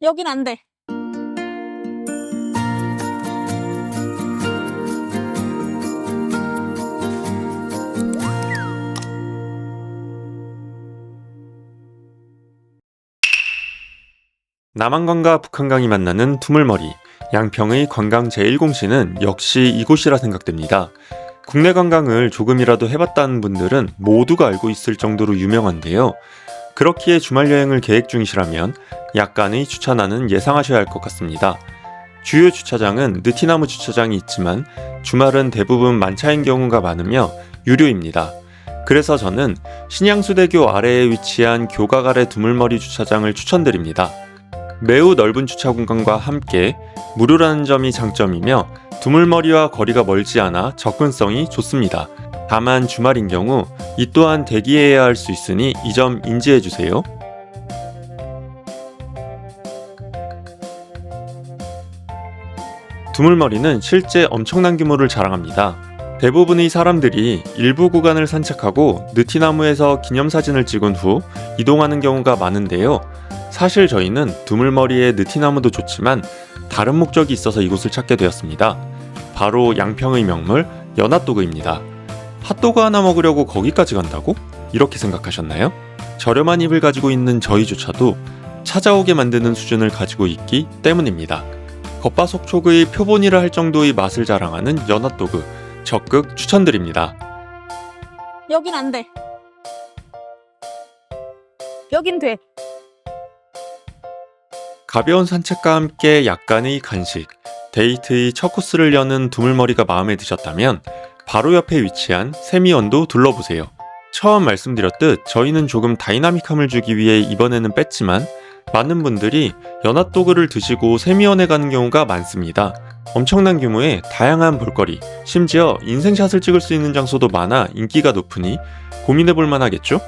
여긴 안 돼. 남한강과 북한강이 만나는 두물머리, 양평의 관광 제1공시는 역시 이곳이라 생각됩니다. 국내 관광을 조금이라도 해봤다는 분들은 모두가 알고 있을 정도로 유명한데요. 그렇기에 주말 여행을 계획 중이시라면 약간의 주차난은 예상하셔야 할 것 같습니다. 주요 주차장은 느티나무 주차장이 있지만 주말은 대부분 만차인 경우가 많으며 유료입니다. 그래서 저는 신양수대교 아래에 위치한 교각 아래 두물머리 주차장을 추천드립니다. 매우 넓은 주차 공간과 함께 무료라는 점이 장점이며 두물머리와 거리가 멀지 않아 접근성이 좋습니다. 다만 주말인 경우 이 또한 대기해야 할 수 있으니 이 점 인지해주세요. 두물머리는 실제 엄청난 규모를 자랑합니다. 대부분의 사람들이 일부 구간을 산책하고 느티나무에서 기념사진을 찍은 후 이동하는 경우가 많은데요. 사실 저희는 두물머리에 느티나무도 좋지만 다른 목적이 있어서 이곳을 찾게 되었습니다. 바로 양평의 명물 연핫도그입니다. 핫도그 하나 먹으려고 거기까지 간다고? 이렇게 생각하셨나요? 저렴한 입을 가지고 있는 저희조차도 찾아오게 만드는 수준을 가지고 있기 때문입니다. 겉바속촉의 표본이라 할 정도의 맛을 자랑하는 연핫도그 적극 추천드립니다. 여긴 안 돼. 여긴 돼. 가벼운 산책과 함께 약간의 간식, 데이트의 첫 코스를 여는 두물머리가 마음에 드셨다면 바로 옆에 위치한 세미원도 둘러보세요. 처음 말씀드렸듯 저희는 조금 다이나믹함을 주기 위해 이번에는 뺐지만 많은 분들이 연핫도그를 드시고 세미원에 가는 경우가 많습니다. 엄청난 규모의 다양한 볼거리, 심지어 인생샷을 찍을 수 있는 장소도 많아 인기가 높으니 고민해볼 만하겠죠?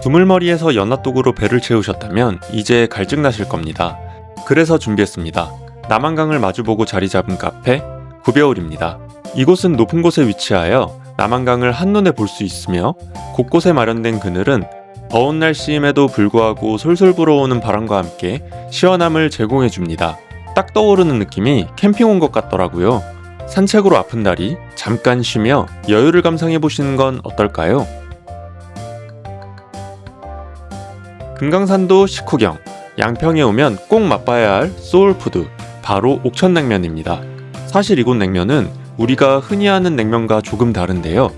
두물머리에서 연핫도그로 배를 채우셨다면 이제 갈증 나실 겁니다. 그래서 준비했습니다. 남한강을 마주보고 자리 잡은 카페 구벼울입니다. 이곳은 높은 곳에 위치하여 남한강을 한눈에 볼 수 있으며 곳곳에 마련된 그늘은 더운 날씨임에도 불구하고 솔솔 불어오는 바람과 함께 시원함을 제공해줍니다. 딱 떠오르는 느낌이 캠핑 온 것 같더라고요. 산책으로 아픈 다리 잠깐 쉬며 여유를 감상해보시는 건 어떨까요? 금강산도 식후경, 양평에 오면 꼭 맛봐야 할 소울푸드, 바로 옥천냉면입니다. 사실 이곳 냉면은 우리가 흔히 아는 냉면과 조금 다른데요.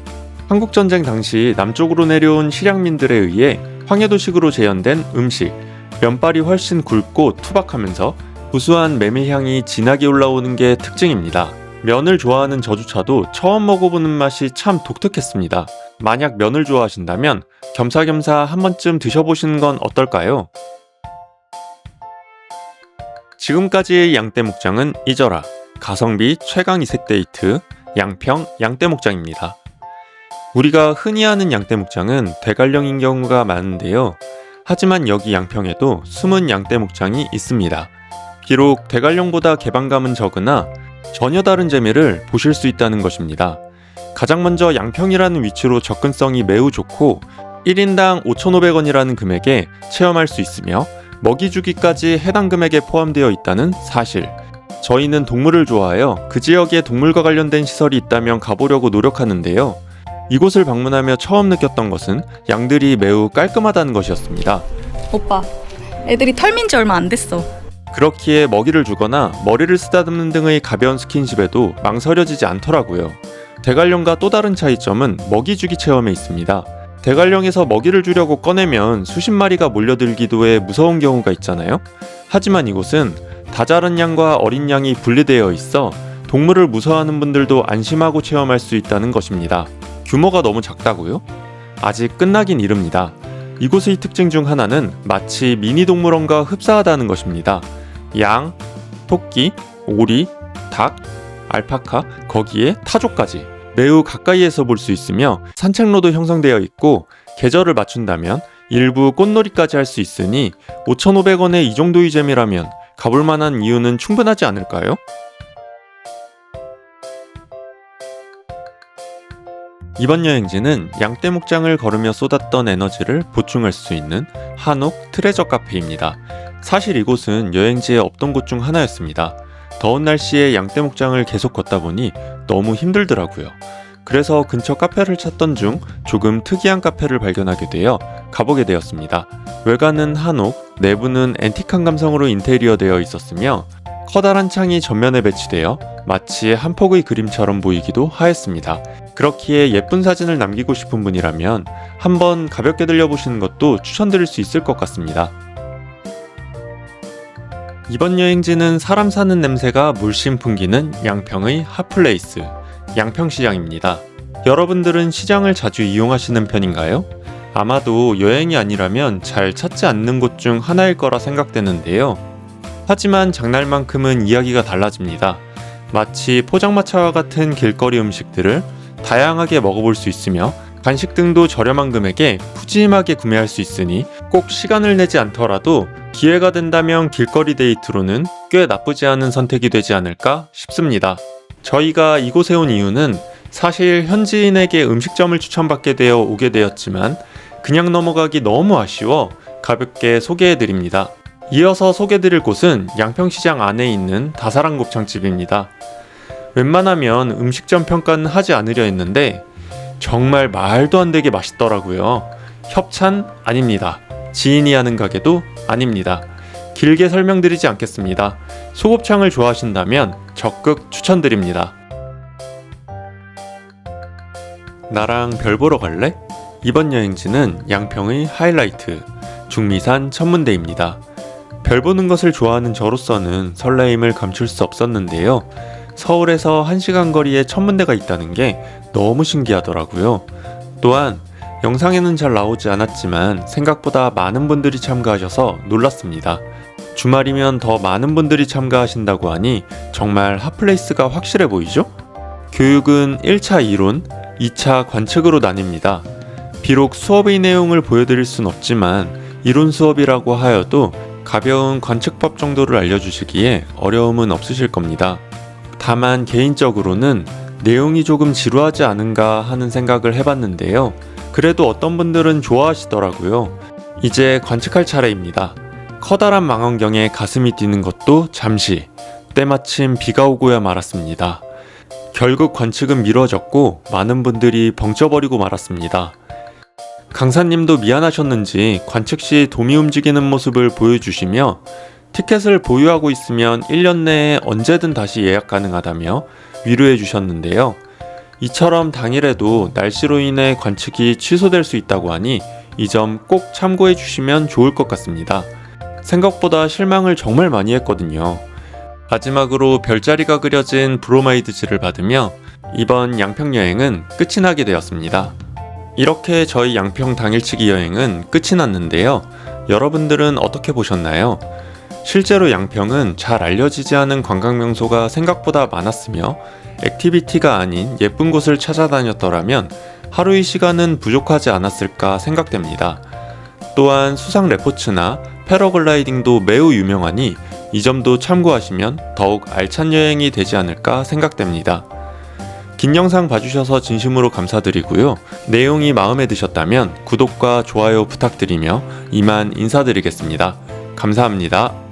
한국전쟁 당시 남쪽으로 내려온 실향민들에 의해 황해도식으로 재현된 음식, 면발이 훨씬 굵고 투박하면서 구수한 메밀향이 진하게 올라오는 게 특징입니다. 면을 좋아하는 저조차도 처음 먹어보는 맛이 참 독특했습니다. 만약 면을 좋아하신다면 겸사겸사 한 번쯤 드셔보시는 건 어떨까요? 지금까지의 양떼목장은 잊어라. 가성비 최강 이색 데이트 양평 양떼목장입니다. 우리가 흔히 아는 양떼목장은 대관령인 경우가 많은데요. 하지만 여기 양평에도 숨은 양떼목장이 있습니다. 비록 대관령보다 개방감은 적으나 전혀 다른 재미를 보실 수 있다는 것입니다. 가장 먼저 양평이라는 위치로 접근성이 매우 좋고 1인당 5,500원이라는 금액에 체험할 수 있으며 먹이주기까지 해당 금액에 포함되어 있다는 사실. 저희는 동물을 좋아하여 그 지역에 동물과 관련된 시설이 있다면 가보려고 노력하는데요. 이곳을 방문하며 처음 느꼈던 것은 양들이 매우 깔끔하다는 것이었습니다. 오빠, 애들이 털민 지 얼마 안 됐어. 그렇기에 먹이를 주거나 머리를 쓰다듬는 등의 가벼운 스킨십에도 망설여지지 않더라고요. 대관령과 또 다른 차이점은 먹이주기 체험에 있습니다. 대관령에서 먹이를 주려고 꺼내면 수십 마리가 몰려들기도 해 무서운 경우가 있잖아요. 하지만 이곳은 다 자란 양과 어린 양이 분리되어 있어 동물을 무서워하는 분들도 안심하고 체험할 수 있다는 것입니다. 규모가 너무 작다고요? 아직 끝나긴 이릅니다. 이곳의 특징 중 하나는 마치 미니 동물원과 흡사하다는 것입니다. 양, 토끼, 오리, 닭, 알파카, 거기에 타조까지 매우 가까이에서 볼 수 있으며 산책로도 형성되어 있고 계절을 맞춘다면 일부 꽃놀이까지 할 수 있으니 5,500원에 이 정도의 재미라면 가볼 만한 이유는 충분하지 않을까요? 이번 여행지는 양떼목장을 걸으며 쏟았던 에너지를 보충할 수 있는 한옥 트레저 카페입니다. 사실 이곳은 여행지에 없던 곳 중 하나였습니다. 더운 날씨에 양떼목장을 계속 걷다 보니 너무 힘들더라고요. 그래서 근처 카페를 찾던 중 조금 특이한 카페를 발견하게 되어 가보게 되었습니다. 외관은 한옥, 내부는 앤틱한 감성으로 인테리어되어 있었으며 커다란 창이 전면에 배치되어 마치 한 폭의 그림처럼 보이기도 하였습니다. 그렇기에 예쁜 사진을 남기고 싶은 분이라면 한번 가볍게 들려보시는 것도 추천드릴 수 있을 것 같습니다. 이번 여행지는 사람 사는 냄새가 물씬 풍기는 양평의 핫플레이스, 양평시장입니다. 여러분들은 시장을 자주 이용하시는 편인가요? 아마도 여행이 아니라면 잘 찾지 않는 곳 중 하나일 거라 생각되는데요. 하지만 장날만큼은 이야기가 달라집니다. 마치 포장마차와 같은 길거리 음식들을 다양하게 먹어볼 수 있으며 간식 등도 저렴한 금액에 푸짐하게 구매할 수 있으니 꼭 시간을 내지 않더라도 기회가 된다면 길거리 데이트로는 꽤 나쁘지 않은 선택이 되지 않을까 싶습니다. 저희가 이곳에 온 이유는 사실 현지인에게 음식점을 추천받게 되어 오게 되었지만 그냥 넘어가기 너무 아쉬워 가볍게 소개해드립니다. 이어서 소개드릴 곳은 양평시장 안에 있는 다사랑 곱창집입니다. 웬만하면 음식점 평가는 하지 않으려 했는데 정말 말도 안 되게 맛있더라고요. 협찬 아닙니다. 지인이 하는 가게도 아닙니다. 길게 설명드리지 않겠습니다. 소곱창을 좋아하신다면 적극 추천드립니다. 나랑 별 보러 갈래? 이번 여행지는 양평의 하이라이트, 중미산 천문대입니다. 별 보는 것을 좋아하는 저로서는 설레임을 감출 수 없었는데요. 서울에서 1시간 거리에 천문대가 있다는 게 너무 신기하더라고요. 또한 영상에는 잘 나오지 않았지만 생각보다 많은 분들이 참가하셔서 놀랐습니다. 주말이면 더 많은 분들이 참가하신다고 하니 정말 핫플레이스가 확실해 보이죠? 교육은 1차 이론, 2차 관측으로 나뉩니다. 비록 수업의 내용을 보여드릴 순 없지만 이론 수업이라고 하여도 가벼운 관측법 정도를 알려주시기에 어려움은 없으실 겁니다. 다만 개인적으로는 내용이 조금 지루하지 않은가 하는 생각을 해봤는데요. 그래도 어떤 분들은 좋아하시더라고요. 이제 관측할 차례입니다. 커다란 망원경에 가슴이 뛰는 것도 잠시, 때마침 비가 오고야 말았습니다. 결국 관측은 미뤄졌고 많은 분들이 벙쪄버리고 말았습니다. 강사님도 미안하셨는지 관측 시 돔이 움직이는 모습을 보여주시며 티켓을 보유하고 있으면 1년 내에 언제든 다시 예약 가능하다며 위로해 주셨는데요. 이처럼 당일에도 날씨로 인해 관측이 취소될 수 있다고 하니 이 점 꼭 참고해 주시면 좋을 것 같습니다. 생각보다 실망을 정말 많이 했거든요. 마지막으로 별자리가 그려진 브로마이드지를 받으며 이번 양평 여행은 끝이 나게 되었습니다. 이렇게 저희 양평 당일치기 여행은 끝이 났는데요. 여러분들은 어떻게 보셨나요? 실제로 양평은 잘 알려지지 않은 관광 명소가 생각보다 많았으며 액티비티가 아닌 예쁜 곳을 찾아다녔더라면 하루의 시간은 부족하지 않았을까 생각됩니다. 또한 수상 레포츠나 패러글라이딩도 매우 유명하니 이 점도 참고하시면 더욱 알찬 여행이 되지 않을까 생각됩니다. 긴 영상 봐주셔서 진심으로 감사드리고요. 내용이 마음에 드셨다면 구독과 좋아요 부탁드리며 이만 인사드리겠습니다. 감사합니다.